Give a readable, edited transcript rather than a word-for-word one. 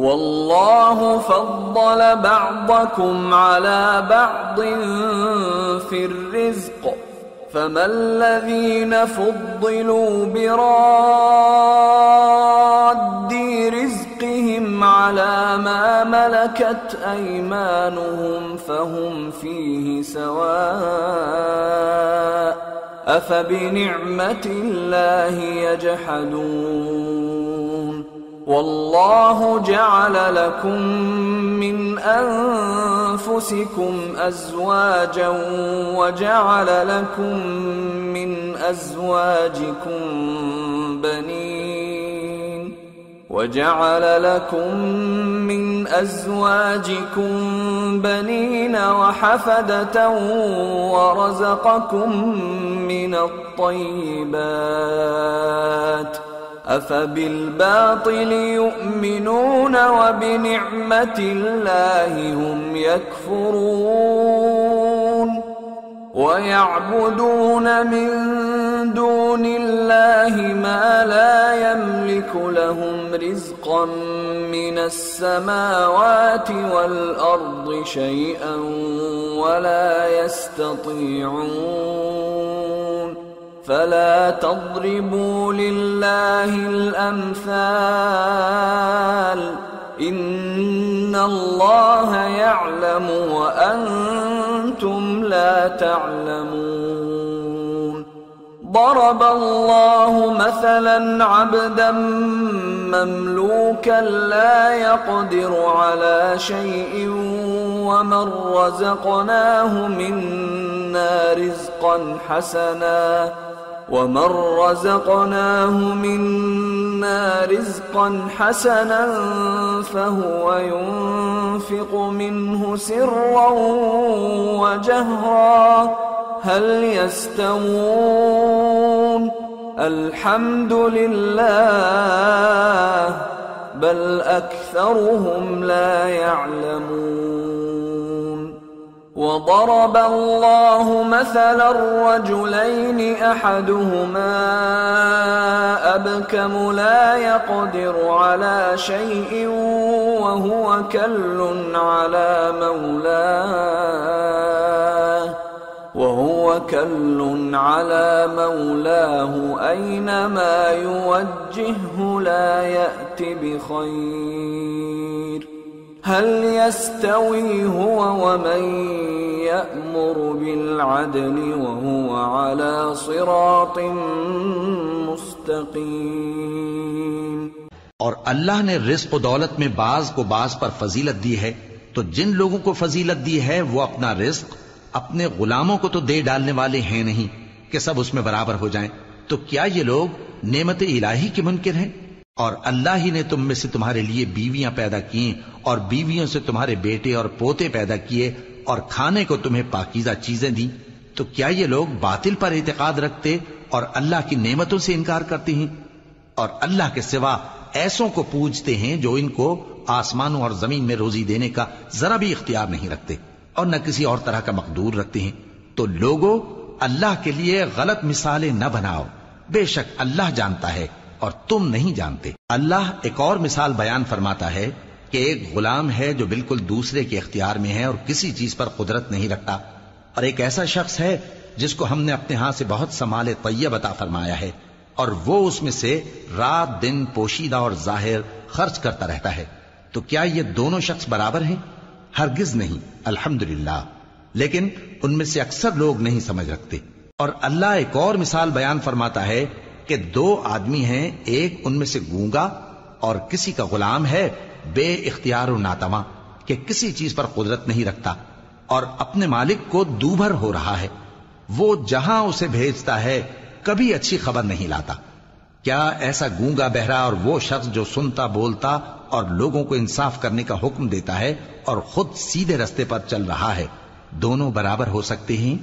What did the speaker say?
والله فضل بعضكم على بعض في الرزق فما الذين فضلوا براد رزقهم على ما ملكت أيمانهم فهم فيه سواء أفبنعمة الله يجحدون والله جعل لكم من أنفسكم أزواجا وجعل لكم من أزواجكم بنين وحفدة ورزقكم من الطيبات أفبالباطل يؤمنون وبنعمة الله هم يكفرون ويعبدون من دون الله ما لا يملك لهم رزقا من السماوات والأرض شيئا ولا يستطيعون فلا تضربوا لله الأمثال إن الله يعلم وأنتم لا تعلمون ضرب الله مثلا عبدا مملوكا لا يقدر على شيء ومن رزقناه منا رزقا حسنا فهو ينفق منه سرا وجهرا هل يستوون الحمد لله بل أكثرهم لا يعلمون وضرب الله مثلا رجلين أحدهما أبكم لا يقدر على شيء وهو كل على مولاه أينما يوجهه لا يأت بخير هل يستوي هو ومن يأمر بالعدل وهو على صراط مستقيم اور اللہ نے رزق و دولت میں بعض کو بعض پر فضیلت دی ہے تو جن لوگوں کو فضیلت دی ہے وہ اپنا رزق اپنے غلاموں کو تو دے ڈالنے والے ہیں نہیں کہ سب اس میں برابر ہو جائیں، تو کیا یہ لوگ نعمت الہی کے منکر ہیں؟ اور اللہ ہی نے تم میں سے تمہارے لیے بیویاں پیدا کی اور بیویوں سے تمہارے بیٹے اور پوتے پیدا کیے اور کھانے کو تمہیں پاکیزہ چیزیں دیں، تو کیا یہ لوگ باطل پر اعتقاد رکھتے اور اللہ کی نعمتوں سے انکار کرتے ہیں؟ اور اللہ کے سوا ایسوں کو پوجتے ہیں جو ان کو آسمانوں اور زمین میں روزی دینے کا ذرا بھی اختیار نہیں رکھتے اور نہ کسی اور طرح کا مقدور رکھتے ہیں۔ تو لوگوں اللہ کے لیے غلط مثالیں نہ بناؤ، بے شک اللہ جانتا ہے اور تم نہیں جانتے۔ اللہ ایک اور مثال بیان فرماتا ہے کہ ایک غلام ہے جو بالکل دوسرے کے اختیار میں ہے اور کسی چیز پر قدرت نہیں رکھتا، اور ایک ایسا شخص ہے جس کو ہم نے اپنے ہاں سے بہت سا مال طیب عطا فرمایا ہے اور وہ اس میں سے رات دن پوشیدہ اور ظاہر خرچ کرتا رہتا ہے، تو کیا یہ دونوں شخص برابر ہیں؟ ہرگز نہیں، الحمدللہ، لیکن ان میں سے اکثر لوگ نہیں سمجھ رکھتے۔ اور اللہ ایک اور مثال بیان فرماتا ہے کہ دو آدمی ہیں، ایک ان میں سے گونگا اور کسی کا غلام ہے بے اختیار و ناتواں کہ کسی چیز پر قدرت نہیں رکھتا اور اپنے مالک کو دوبھر ہو رہا ہے، وہ جہاں اسے بھیجتا ہے کبھی اچھی خبر نہیں لاتا۔ کیا ایسا گونگا بہرا اور وہ شخص جو سنتا بولتا اور لوگوں کو انصاف کرنے کا حکم دیتا ہے اور خود سیدھے رستے پر چل رہا ہے، دونوں برابر ہو سکتے ہیں؟